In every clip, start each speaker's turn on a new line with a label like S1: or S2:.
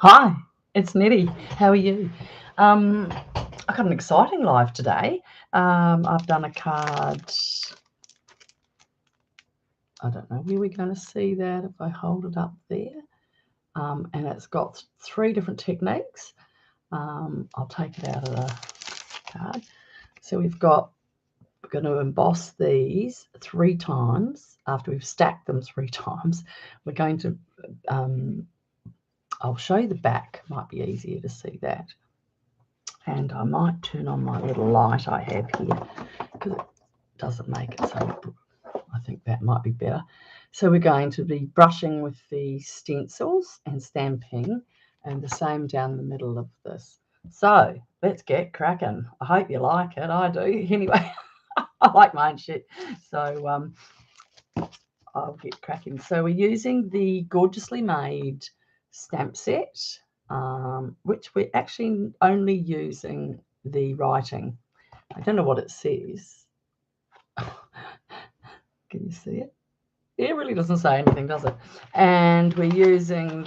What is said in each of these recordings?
S1: Hi, it's Nette. How are you? I got an exciting live today. I've done a card. I don't know where we're going to see that if I hold it up there. And it's got 3 different techniques. I'll take it out of the card. So we're going to emboss these 3 times. After we've stacked them 3 times, we're going to I'll show you the back. Might be easier to see that. And I might turn on my little light I have here because it doesn't make it so. I think that might be better. So we're going to be brushing with the stencils and stamping, and the same down the middle of this. So let's get cracking. I hope you like it. I do. Anyway, I like my own shit. So I'll get cracking. So we're using the Gorgeously Made stamp set, which we're actually only using the writing. I don't know what it says. Can you see it? It really doesn't say anything, does it? And we're using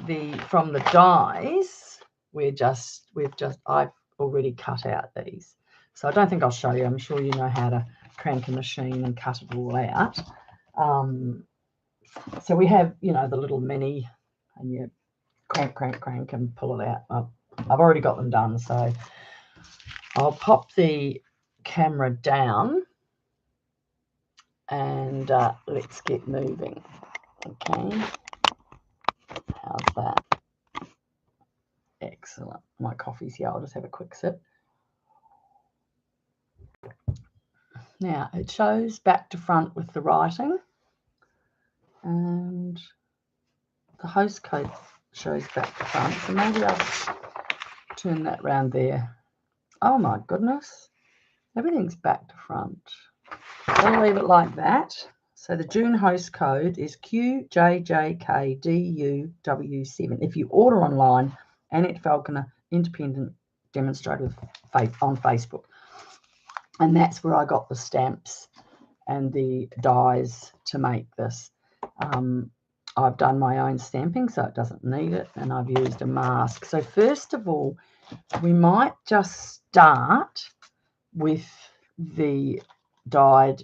S1: from the dies. I've already cut out these, so I don't think I'll show you. I'm sure you know how to crank a machine and cut it all out. So we have, the little mini, and you crank and pull it out. I've already got them done, so I'll pop the camera down and let's get moving. Okay, how's that? Excellent. My coffee's here. I'll just have a quick sip. Now it shows back to front with the writing, and the host code shows back to front. So maybe I'll turn that round there. Oh my goodness, everything's back to front. I'll leave it like that. So the June host code is QJJKDUW7. If you order online, Annette Falconer, Independent Demonstrator on Facebook. And that's where I got the stamps and the dies to make this. I've done my own stamping, so it doesn't need it, and I've used a mask. So first of all, we might just start with the dyed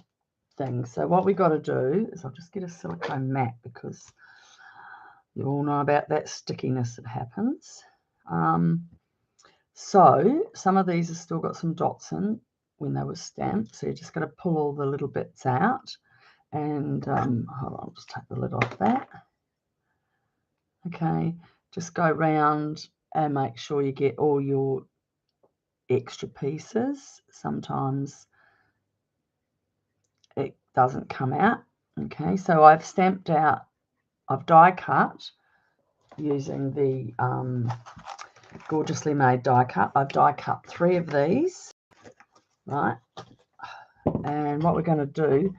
S1: thing. So what we got to do is I'll just get a silicone mat because you all know about that stickiness that happens. So some of these have still got some dots in when they were stamped, so you just got to pull all the little bits out. And hold on, I'll just take the lid off that. Okay, just go round and make sure you get all your extra pieces. Sometimes it doesn't come out. Okay, so I've stamped out, I've die cut using the Gorgeously Made die cut. I've die cut 3 of these, right? And what we're going to do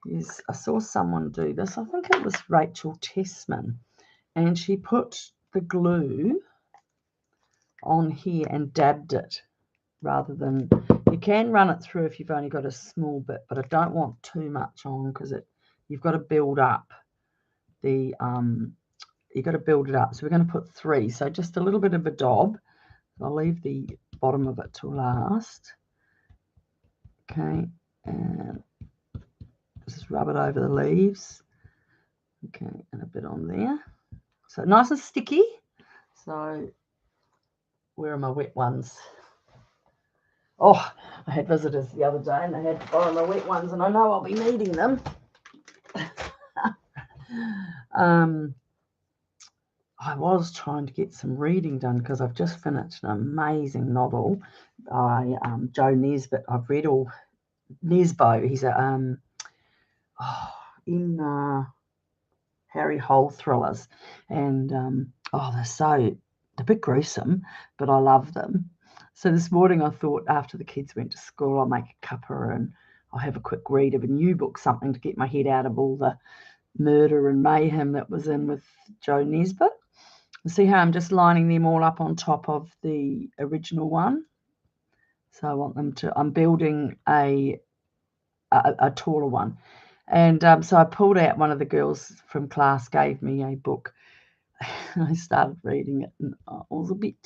S1: is, I saw someone do this, I think it was Rachel Tessman, and she put the glue on here and dabbed it rather than, you can run it through if you've only got a small bit, but I don't want too much on because you've got to build up the you've got to build it up. So we're going to put 3, so just a little bit of a daub. I'll leave the bottom of it to last. Okay, and just rub it over the leaves. Okay, and a bit on there. So nice and sticky. So where are my wet ones? Oh, I had visitors the other day and they had to borrow my wet ones, and I know I'll be needing them. I was trying to get some reading done because I've just finished an amazing novel by Joe Nesbitt. I've read all Nesbo. He's in Harry Hole thrillers, and they're a bit gruesome, but I love them. So this morning I thought after the kids went to school, I'll make a cuppa and I'll have a quick read of a new book, something to get my head out of all the murder and mayhem that was in with Joe Nesbitt. See how I'm just lining them all up on top of the original one. So I want them to, I'm building a taller one. And so I pulled out, one of the girls from class gave me a book I started reading it, and it was a bit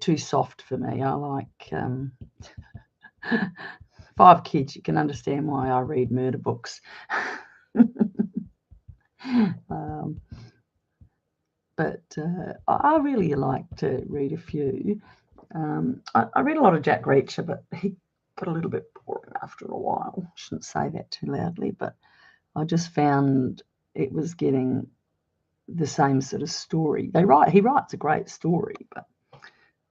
S1: too soft for me. I like 5 kids. You can understand why I read murder books. But I really like to read a few. I read a lot of Jack Reacher, but he got a little bit boring after a while. I shouldn't say that too loudly, but I just found it was getting the same sort of story. He writes a great story, but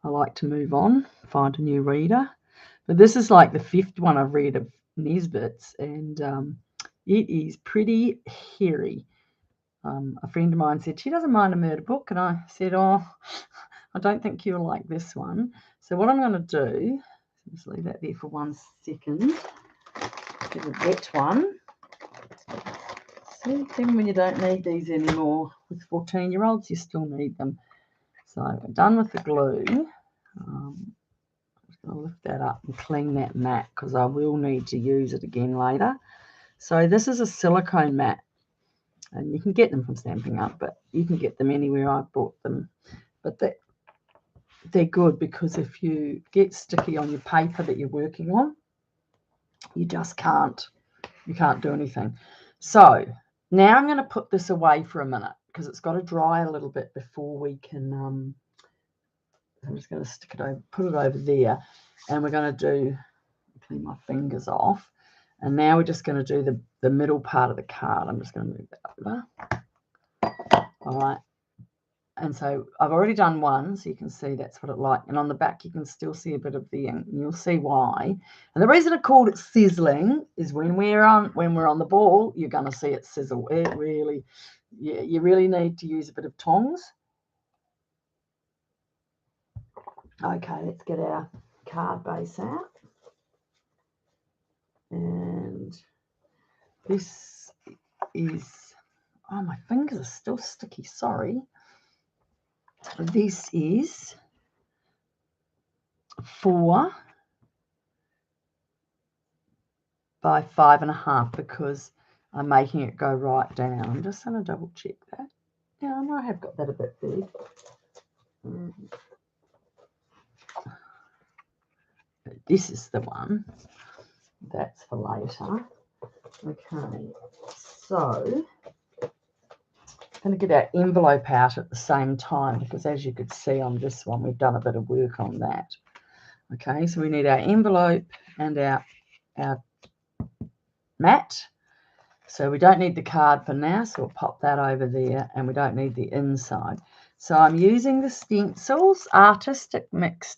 S1: I like to move on, find a new reader. But this is like the 5th one I've read of Nisbet's, and it is pretty hairy. A friend of mine said she doesn't mind a murder book, and I said, oh, I don't think you'll like this one. So what I'm going to do, just leave that there for 1 second, get a wet one. See, even when you don't need these anymore, with 14-year-olds, you still need them. So I'm done with the glue. I'm just going to lift that up and clean that mat, because I will need to use it again later. So this is a silicone mat. And you can get them from Stampin' Up, but you can get them anywhere. I bought them. But they're good, because if you get sticky on your paper that you're working on, you just can't do anything. So now I'm going to put this away for a minute, because it's got to dry a little bit before we can. I'm just going to stick it over, put it over there, and we're going to clean my fingers off. And now we're just going to do the middle part of the card. I'm just going to move that over. All right. And so I've already done one, so you can see that's what it like. And on the back, you can still see a bit of the ink, and you'll see why. And the reason I called it sizzling is when we're on the ball, you're going to see it sizzle. It really, yeah, you really need to use a bit of tongs. Okay, let's get our card base out. And this is, oh, my fingers are still sticky, sorry. This is 4 by 5.5, because I'm making it go right down. I'm just going to double check that. Yeah, I know I have got that a bit big. This is the one. That's for later. Okay, so I'm going to get our envelope out at the same time, because as you could see on this one, we've done a bit of work on that. Okay, so we need our envelope and our mat. So we don't need the card for now, so we'll pop that over there, and we don't need the inside. So I'm using the stencils, Artistic Mix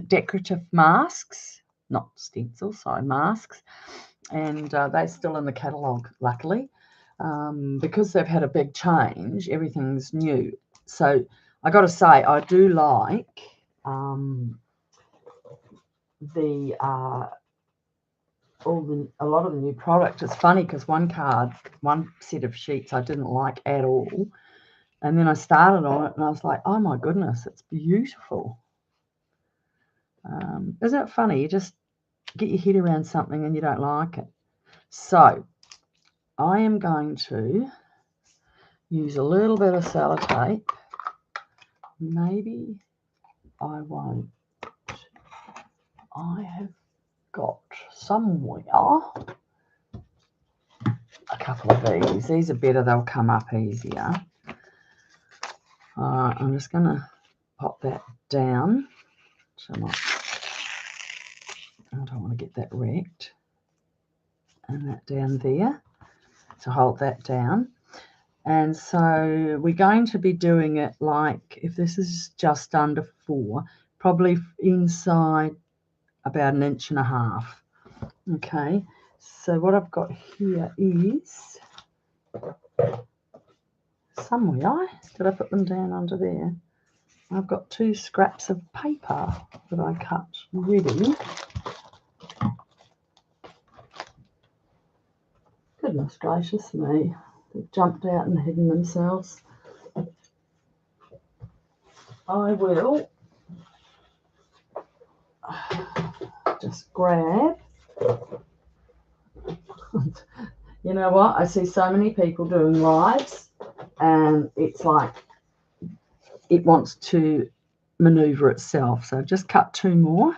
S1: Decorative Masks, not stencils, sorry, masks, and they're still in the catalogue, luckily. Because they've had a big change, everything's new. So I got to say, I do like a lot of the new product. It's funny, because one set of sheets I didn't like at all, and then I started on it and I was like, oh my goodness, it's beautiful. Isn't it funny? You just get your head around something and you don't like it. So I am going to use a little bit of sellotape. Maybe I won't. I have got somewhere a couple of these. These are better, they'll come up easier. Alright, I'm just going to pop that down. So I don't want to get that wrecked. And that down there. So hold that down. And so we're going to be doing it like, if this is just under 4, probably inside about 1.5 inches. Okay, so what I've got here is somewhere, did I put them down under there? I've got 2 scraps of paper that I cut ready. Goodness gracious me, they've jumped out and hidden themselves. I will just grab. You know what? I see so many people doing lives, and it's like it wants to maneuver itself. So I've just cut 2 more.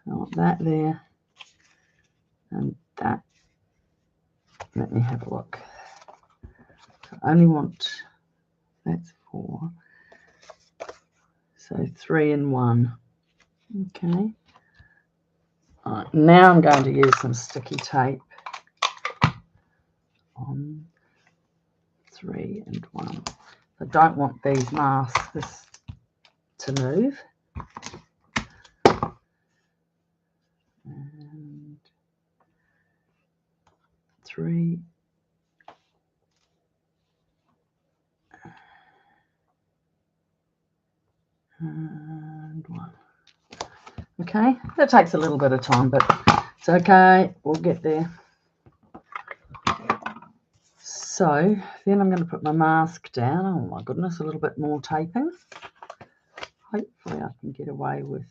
S1: I want that there and that. Let me have a look. I only want, that's 4. So 3 and 1. Okay. All right, now I'm going to use some sticky tape on 3 and 1. I don't want these masks to move. And 3 and 1. Okay, that takes a little bit of time, but it's okay, we'll get there. So then I'm going to put my mask down. Oh my goodness, a little bit more taping. Hopefully I can get away with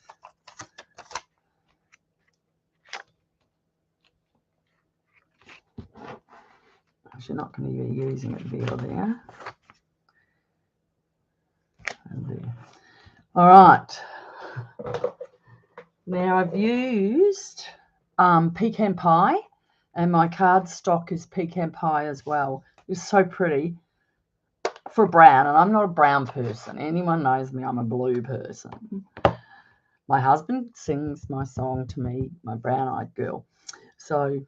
S1: you're not going to be using it there or there. And there. All right. Now I've used pecan pie, and my cardstock is pecan pie as well. It's so pretty for brown, and I'm not a brown person. Anyone knows me, I'm a blue person. My husband sings my song to me, my brown-eyed girl. So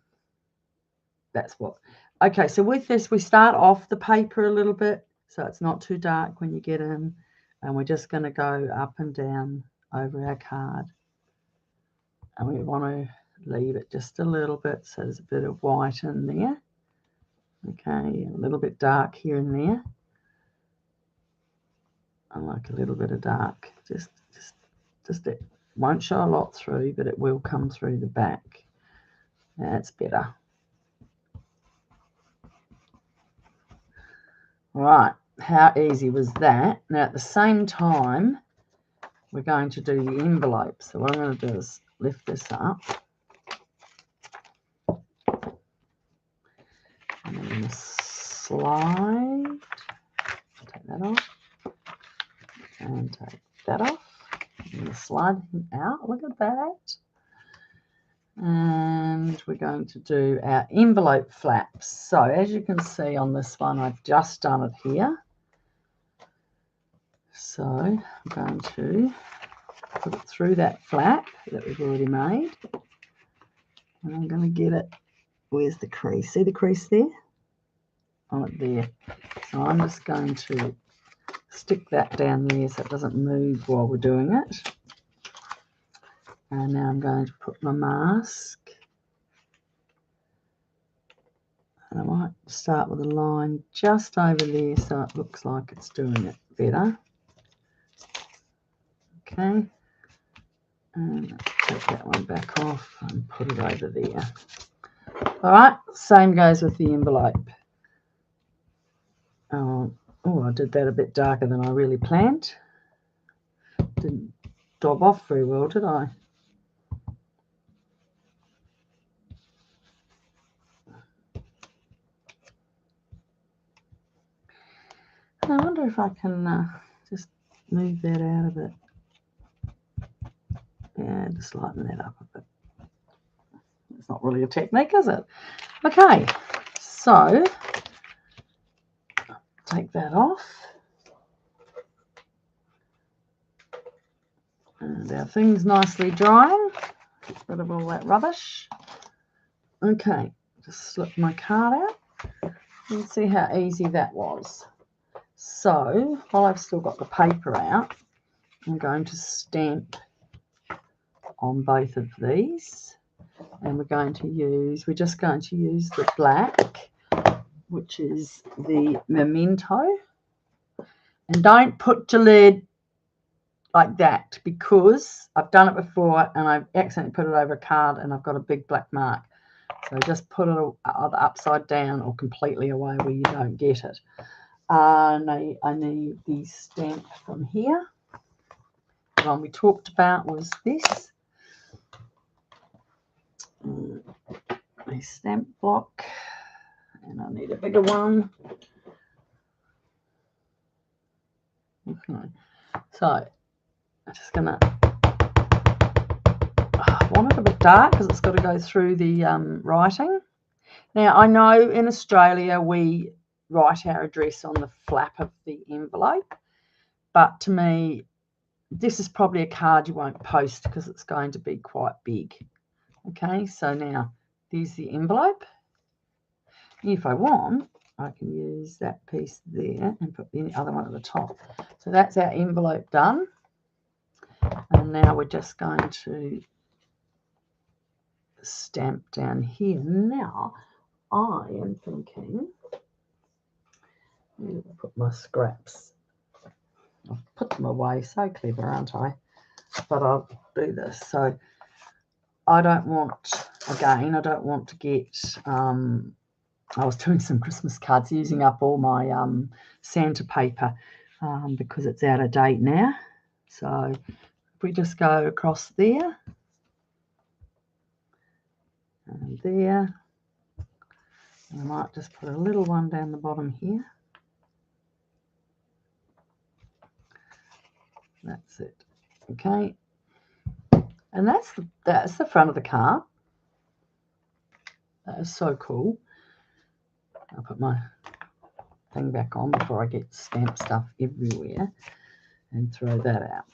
S1: that's what. Okay, so with this, we start off the paper a little bit so it's not too dark when you get in, and we're just going to go up and down over our card. And we want to leave it just a little bit so there's a bit of white in there. Okay, a little bit dark here and there. I like a little bit of dark. Just it won't show a lot through, but it will come through the back. That's better. All right, how easy was that? Now at the same time, we're going to do the envelope. So what I'm going to do is lift this up. And I'm going to slide, take that off, and take that off. I'm going to slide him out, look at that. And we're going to do our envelope flaps. So as you can see on this one, I've just done it here. So I'm going to put it through that flap that we've already made. And I'm going to get it, where's the crease? See the crease there? On it there. So I'm just going to stick that down there so it doesn't move while we're doing it. And now I'm going to put my mask. And I might start with a line just over there so it looks like it's doing it better. Okay. And take that one back off and put it over there. All right, same goes with the envelope. Oh, I did that a bit darker than I really planned. Didn't dob off very well, did I? I wonder if I can just move that out a bit. Yeah, just lighten that up a bit. It's not really a technique, is it? Okay, so take that off. And our thing's nicely drying. Get rid of all that rubbish. Okay, just slip my card out. You can see how easy that was. So while I've still got the paper out, I'm going to stamp on both of these. And we're just going to use the black, which is the memento. And don't put your lid like that, because I've done it before and I've accidentally put it over a card and I've got a big black mark. So just put it either upside down or completely away where you don't get it. I need the stamp from here. The one we talked about was this. A stamp block. And I need a bigger one. Okay, so I'm just gonna I want it a bit dark because it's got to go through the writing. Now I know in Australia we write our address on the flap of the envelope, but to me this is probably a card you won't post because it's going to be quite big. Okay, so now there's the envelope. If I want, I can use that piece there and put the other one at the top. So that's our envelope done. And now we're just going to stamp down here. Now, I am thinking, I'm going to put my scraps. I've put them away, so clever, aren't I? But I'll do this. So I don't want, again, I don't want to get, I was doing some Christmas cards using up all my Santa paper because it's out of date now. So if we just go across there and there, I might just put a little one down the bottom here. That's it. Okay. And that's the front of the card. That is so cool. I'll put my thing back on before I get stamp stuff everywhere and throw that out.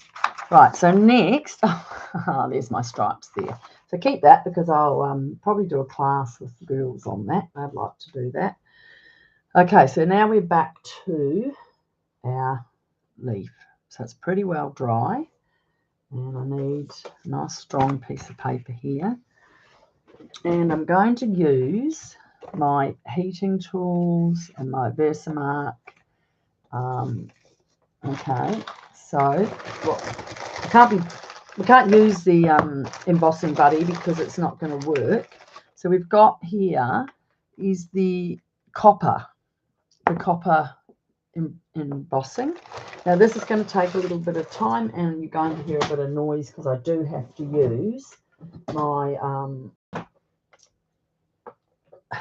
S1: Right, so next, oh, there's my stripes there. So keep that because I'll probably do a class with the girls on that. I'd like to do that. Okay, so now we're back to our leaf. So it's pretty well dry. And I need a nice strong piece of paper here. And I'm going to use my heating tools and my Versamark. Okay, so we can't use the embossing buddy because it's not going to work. So we've got here is the copper embossing. Now this is going to take a little bit of time and you're going to hear a bit of noise because I do have to use my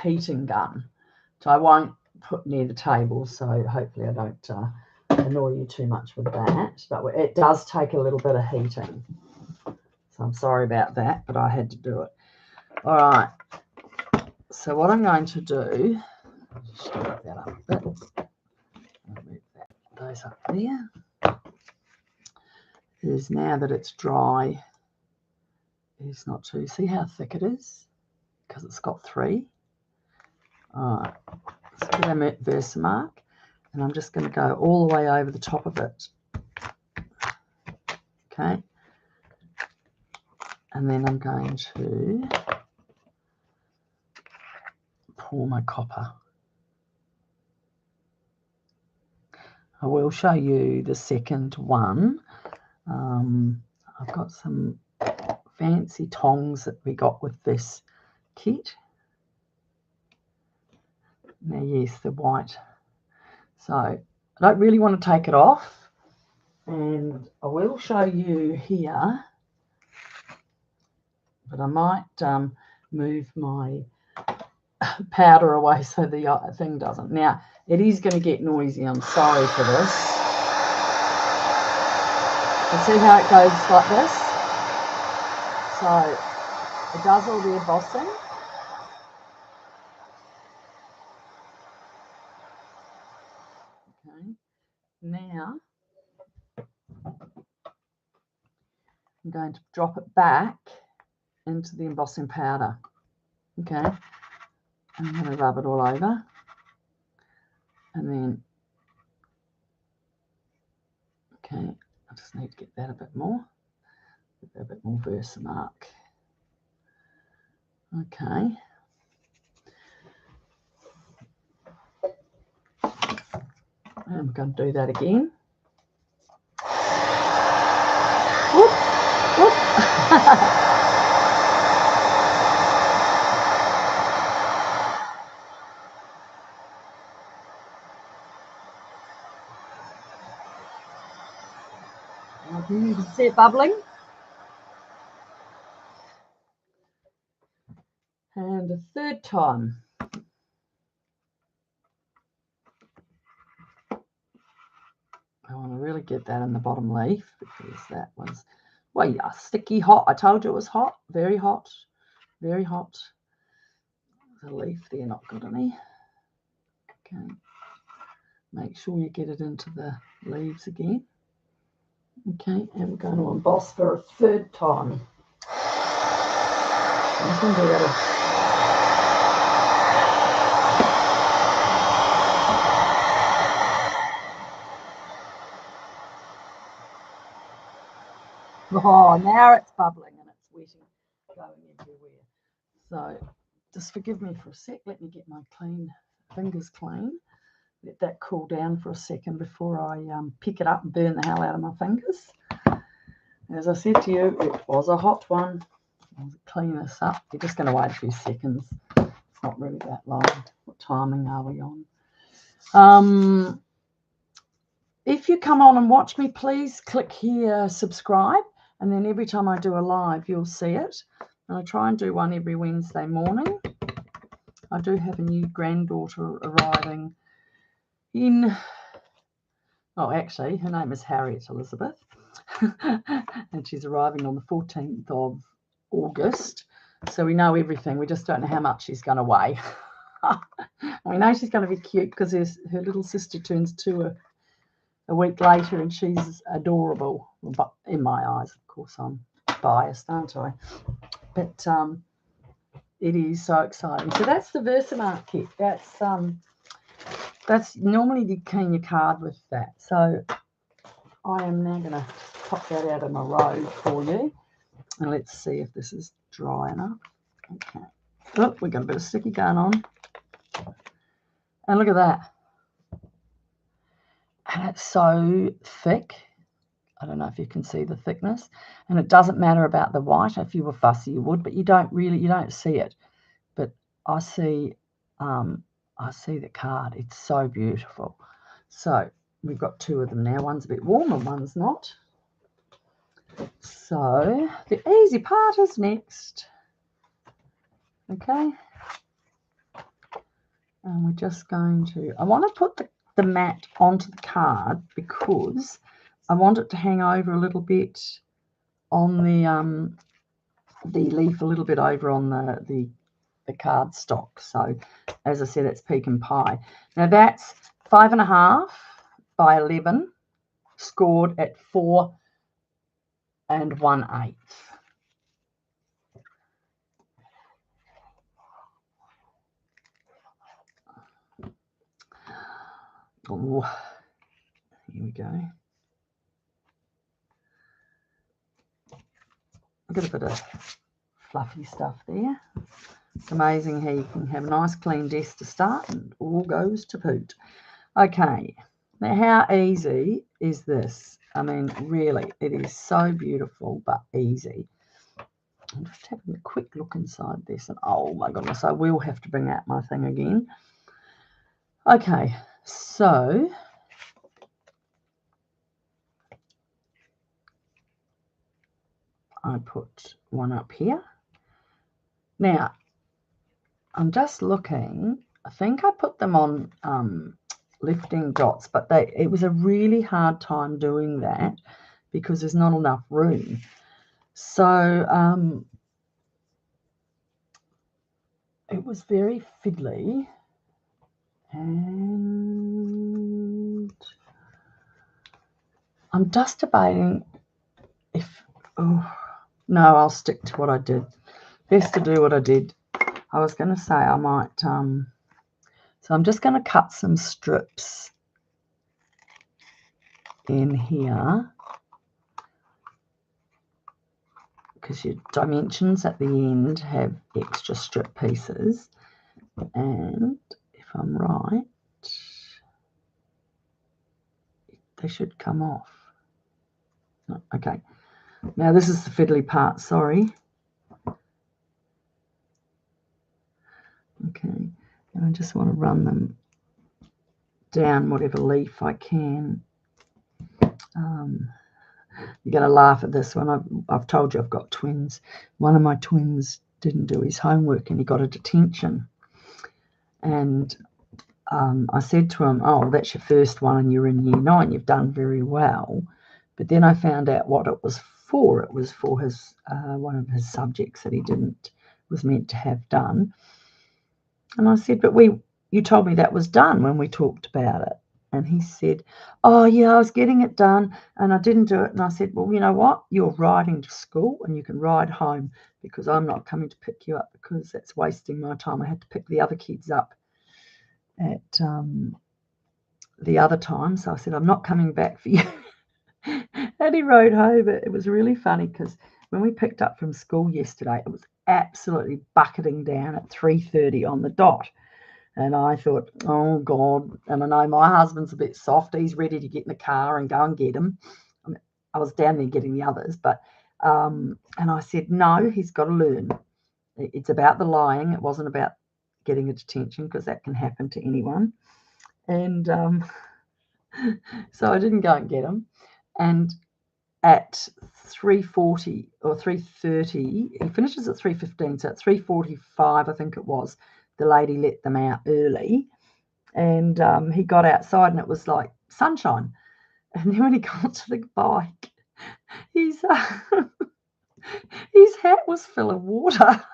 S1: heating gun, so I won't put near the table, so hopefully I don't annoy you too much with that, but it does take a little bit of heating, so I'm sorry about that, but I had to do it. All right, so what I'm going to do, just move that up a bit, move that those up there, is now that it's dry, it's not too, see how thick it is because it's got 3. All right, let's get our Versamark, and I'm just going to go all the way over the top of it. Okay, and then I'm going to pour my copper. I will show you the second one. I've got some fancy tongs that we got with this kit. Now, yes, the white. So I don't really want to take it off, and I will show you here, but I might move my powder away so the thing doesn't. Now, it is going to get noisy. I'm sorry for this. You see how it goes like this? So it does all the embossing. Okay. Now I'm going to drop it back into the embossing powder. Okay. I'm going to rub it all over. And then, okay, I just need to get that a bit more. A bit more Versamark. Okay. And we're going to do that again. Whoop, whoop. You can see it bubbling. And a third time. want to really get that in the bottom leaf because that was, well, yeah, sticky hot. I told you it was hot, very hot, very hot. The leaf there, not got any. Okay, make sure you get it into the leaves again. Okay, and we're going to emboss for a third time. I'm going to do that. Oh, now it's bubbling and it's wetting, going everywhere. So just forgive me for a sec. Let me get my fingers clean. Let that cool down for a second before I pick it up and burn the hell out of my fingers. As I said to you, it was a hot one. I'll clean this up. You're just going to wait a few seconds. It's not really that long. What timing are we on? If you come on and watch me, please click here, subscribe, and then every time I do a live, you'll see it. And I try and do one every Wednesday morning. I do have a new granddaughter arriving in, oh, actually, her name is Harriet Elizabeth, and she's arriving on the 14th of August. So we know everything. We just don't know how much she's going to weigh. We know she's going to be cute because her little sister turns 2 a week later, and she's adorable. But in my eyes, of course, I'm biased, aren't I? But it is so exciting. So that's the Versamart kit. That's normally you clean your card with that. So I am now going to pop that out of my road for you, and let's see if this is dry enough. Okay. Oh, we've got a bit of sticky going on, and look at that. And it's so thick. I don't know if you can see the thickness, and it doesn't matter about the white. If you were fussy, you would, but you don't see it. But I see the card. It's so beautiful. So we've got 2 of them now. One's a bit warm and one's not. So the easy part is next. Okay. And we're just going to, I want to put the mat onto the card because I want it to hang over a little bit on the leaf, a little bit over on the card stock. So as I said, it's pecan pie. Now that's 5.5 by 11, scored at 4 1/8. Oh, here we go. I've got a bit of fluffy stuff there. It's amazing how you can have a nice clean desk to start and it all goes to poot. Okay, now how easy is this? I mean, really, it is so beautiful but easy. I'm just having a quick look inside this, and oh my goodness, I will have to bring out my thing again. Okay, so I put one up here. Now, I'm just looking. I think I put them on lifting dots, but it was a really hard time doing that because there's not enough room. So it was very fiddly, and I'm just debating if, oh no, I'll stick to what I did. Best to do what I did. I was going to say I might, so I'm just going to cut some strips in here because your dimensions at the end have extra strip pieces, and if I'm right, they should come off. Okay, now this is the fiddly part, sorry. Okay, and I just want to run them down whatever leaf I can. You're going to laugh at this one. I've told you I've got twins. One of my twins didn't do his homework and he got a detention. And I said to him, oh, that's your first one and you're in year 9. You've done very well. But then I found out what it was for. It was for his one of his subjects that he was meant to have done. And I said, but you told me that was done when we talked about it. And he said, oh, yeah, I was getting it done and I didn't do it. And I said, well, you know what? You're riding to school and you can ride home because I'm not coming to pick you up because that's wasting my time. I had to pick the other kids up at the other time. So I said, I'm not coming back for you. And he rode home. It was really funny because when we picked up from school yesterday, it was absolutely bucketing down at 3:30 on the dot. And I thought, oh, God. And I know my husband's a bit soft. He's ready to get in the car and go and get him. I was down there getting the others. But and I said, no, he's got to learn. It's about the lying. It wasn't about getting a detention because that can happen to anyone. And so I didn't go and get him. And at 3:40 or 3:30, he finishes at 3:15. So at 3:45, I think it was, the lady let them out early. And he got outside and it was like sunshine. And then when he got to the bike, his hat was full of water.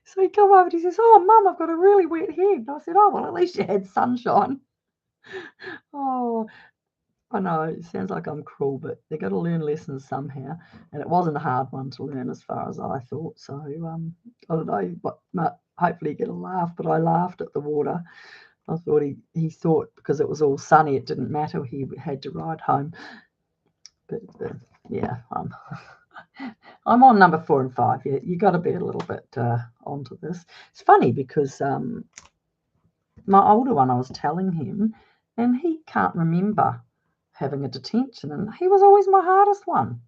S1: So he come over and he says, oh, Mum, I've got a really wet head. And I said, oh, well, at least you had sunshine. Oh, I know, it sounds like I'm cruel, but they've got to learn lessons somehow. And it wasn't a hard one to learn as far as I thought. So I don't know, but hopefully you get a laugh, but I laughed at the water. I thought he thought because it was all sunny, it didn't matter. He had to ride home. But yeah, I'm on number 4 and 5. You got to be a little bit onto this. It's funny because my older one, I was telling him, and he can't remember having a detention, and he was always my hardest one.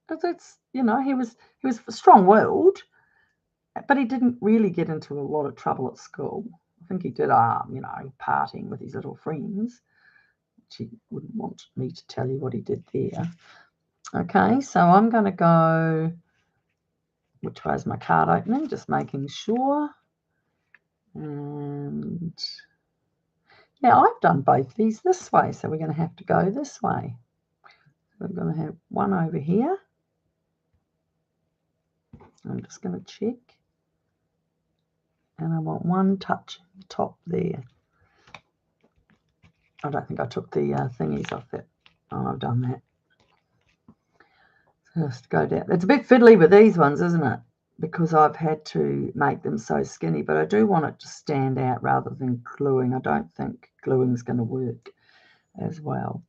S1: It's he was strong-willed, but he didn't really get into a lot of trouble at school. I think he did, partying with his little friends, which he wouldn't want me to tell you what he did there. Okay, so I'm going to go, which way is my card opening? Just making sure. And yeah, I've done both these this way, so we're going to have to go this way. So we're going to have one over here. I'm just going to check. And I want one touching the top there. I don't think I took the thingies off it. Oh, I've done that. So just go down. It's a bit fiddly with these ones, isn't it? Because I've had to make them so skinny, but I do want it to stand out rather than gluing. I don't think gluing is going to work as well.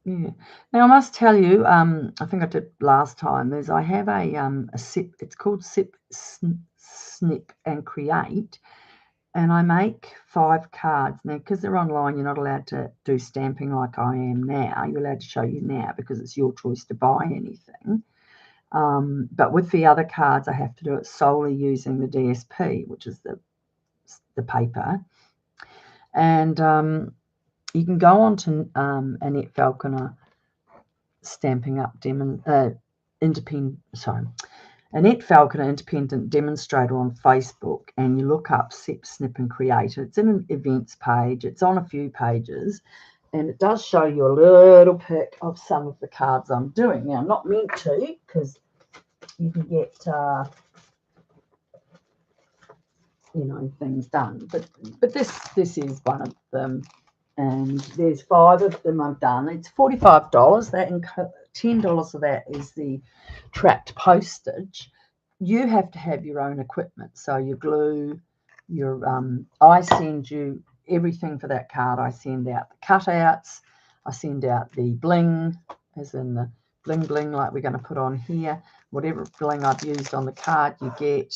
S1: Yeah. Now I must tell you, I think I did last time, is I have a sip. It's called Sip, Snip and Create, and I make 5 cards. Now, because they're online, you're not allowed to do stamping like I am now. You're allowed to show you now because it's your choice to buy anything. But with the other cards, I have to do it solely using the DSP, which is the paper. And you can go on to Annette Falconer Stamping Up Annette Falconer Independent Demonstrator on Facebook, and you look up Sip, Snip and Create. It's in an events page. It's on a few pages, and it does show you a little pic of some of the cards I'm doing. Now, I'm not meant to because you can get things done, but this is one of them. And there's 5 of them I've done. It's $45. That $10 of that is the tracked postage. You have to have your own equipment. So your glue, I send you everything for that card. I send out the cutouts. I send out the bling, as in the bling bling like we're going to put on here. Whatever bling I've used on the card, you get.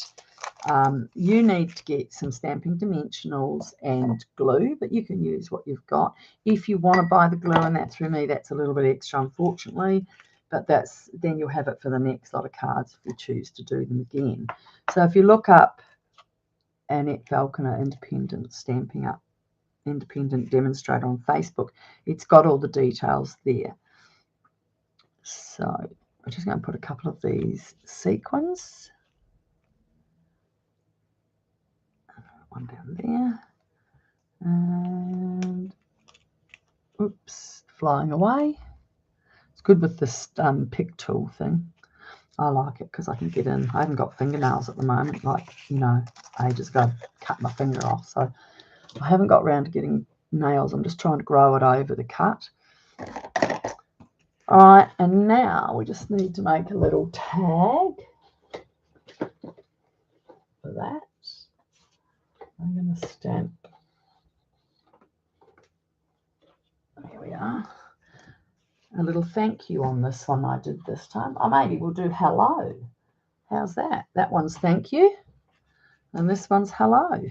S1: You need to get some stamping dimensionals and glue, but you can use what you've got. If you want to buy the glue, and that through me, that's a little bit extra, unfortunately, but then you'll have it for the next lot of cards if you choose to do them again. So if you look up Annette Falconer Independent Demonstrator on Facebook, it's got all the details there. So I'm just going to put a couple of these sequins. one down there. And oops, flying away. It's good with this pick tool thing. I like it because I can get in. I haven't got fingernails at the moment, like, you know, ages ago I cut my finger off, so I haven't got around to getting nails. I'm just trying to grow it over the cut. All right, and now we just need to make a little tag for that. I'm going to stamp. Here we are. A little thank you on this one I did this time. Oh, maybe we'll do hello. How's that? That one's thank you, and this one's hello.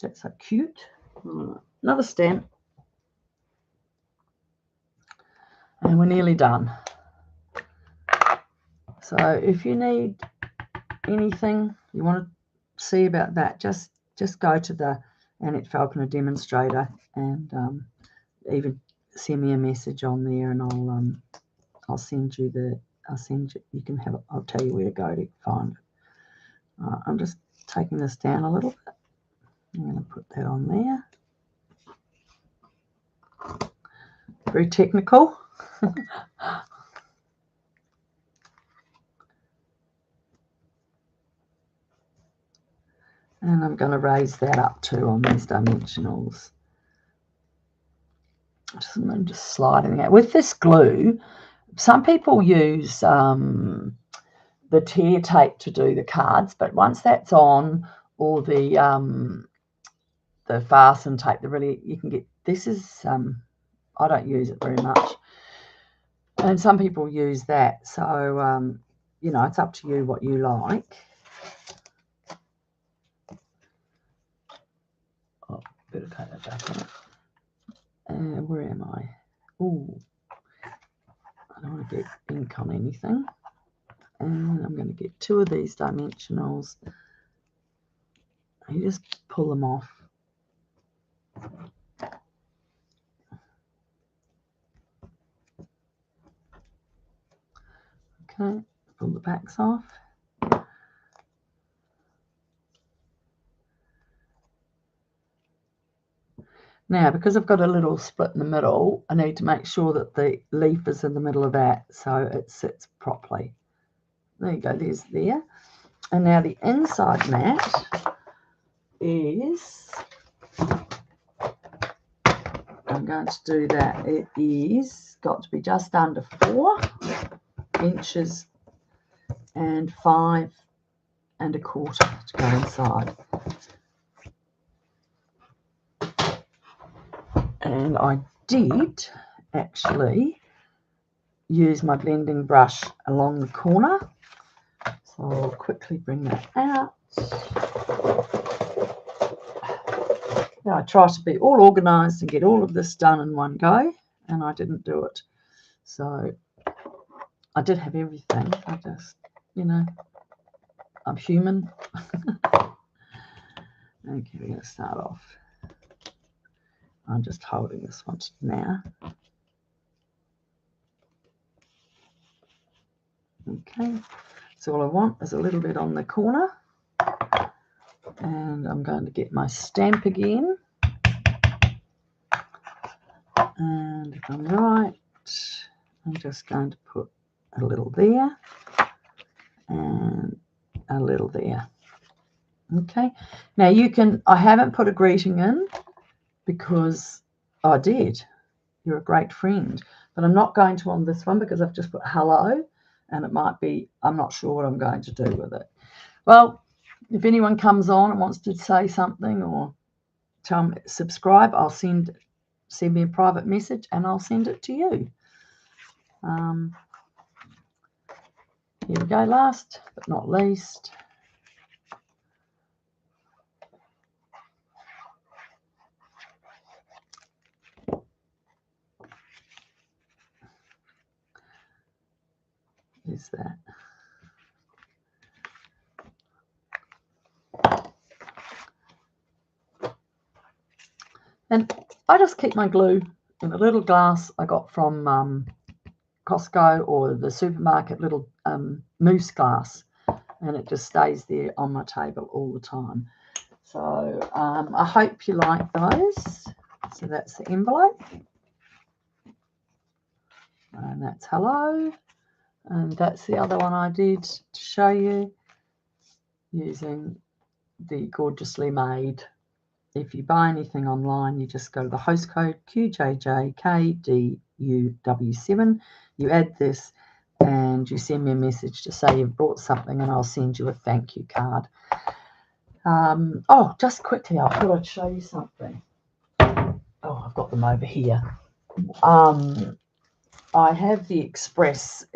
S1: That's so cute. Another stamp. And we're nearly done. So if you need anything you want to see about that, just go to the Annette Falconer demonstrator and even send me a message on there, and I'll send you you can have it. I'll tell you where to go to find it. I'm just taking this down a little bit. I'm going to put that on there. Very technical. And I'm going to raise that up too on these dimensionals. I'm just sliding that. With this glue, some people use the tear tape to do the cards, but once that's on, or the fasten tape, you can get, this is, I don't use it very much. And some people use that. So, you know, it's up to you what you like. Oh, better cut that back on it. Where am I? Oh, I don't want to get ink on anything. And I'm going to get 2 of these dimensionals. You just pull them off. Okay, pull the backs off. Now, because I've got a little split in the middle, I need to make sure that the leaf is in the middle of that so it sits properly. There you go, there's there. And now the inside mat is, I'm going to do that. It is got to be just under 4 inches and 5 1/4 to go inside. And I did actually use my blending brush along the corner. So I'll quickly bring that out. Now I try to be all organised and get all of this done in one go, and I didn't do it. So I did have everything. I just, you know, I'm human. Okay, we're going to start off. I'm just holding this one now. Okay, so all I want is a little bit on the corner. And I'm going to get my stamp again. And if I'm right, I'm just going to put a little there and a little there. Okay, now you can, I haven't put a greeting in because I did. You're a great friend. But I'm not going to on this one because I've just put hello, and it might be, I'm not sure what I'm going to do with it. Well, if anyone comes on and wants to say something or tell me, subscribe, I'll send me a private message and I'll send it to you. Here we go, last but not least. Is that. And I just keep my glue in a little glass I got from Costco or the supermarket, little mousse glass, and it just stays there on my table all the time. So I hope you like those. So that's the envelope. And that's hello. And that's the other one I did to show you using the Gorgeously Made. If you buy anything online, you just go to the host code QJJKDUW7. You add this and you send me a message to say you've bought something, and I'll send you a thank you card. Oh, just quickly, I thought I'd show you something. Oh, I've got them over here. I have the Express.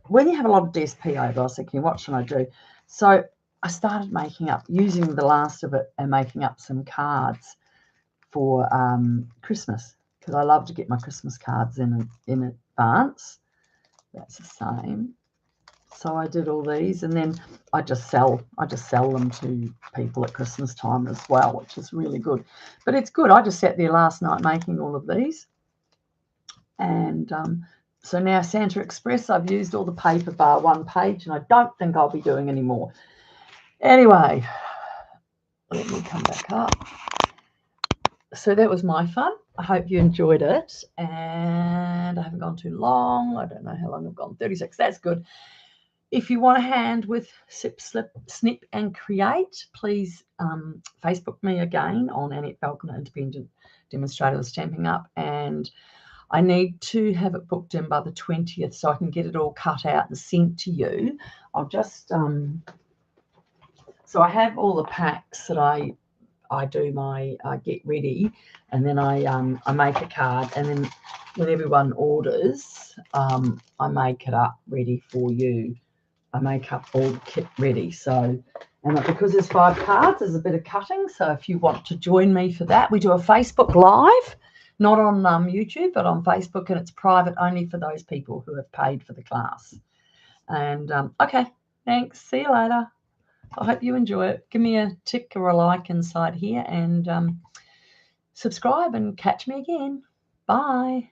S1: When you have a lot of DSP over, I was thinking, what should I do? So I started using the last of it and making up some cards for Christmas, because I love to get my Christmas cards in advance. That's the same. So I did all these, and then I just sell them to people at Christmas time as well, which is really good. But it's good. I just sat there last night making all of these, and so now Santa Express, I've used all the paper bar one page, and I don't think I'll be doing any more. Anyway, let me come back up. So that was my fun. I hope you enjoyed it, and I haven't gone too long. I don't know how long I've gone. 36. That's good. If you want a hand with Sip, Slip, Snip and Create, please Facebook me again on Annette Falconer, Independent Demonstrator with Stampin' Up. And I need to have it booked in by the 20th so I can get it all cut out and sent to you. I'll just, so I have all the packs that I do my get ready, and then I make a card, and then when everyone orders, I make it up ready for you. I make up all the kit ready. So, and because there's 5 cards, there's a bit of cutting. So if you want to join me for that, we do a Facebook Live, not on YouTube, but on Facebook, and it's private only for those people who have paid for the class. And okay, thanks. See you later. I hope you enjoy it. Give me a tick or a like inside here, and subscribe and catch me again. Bye.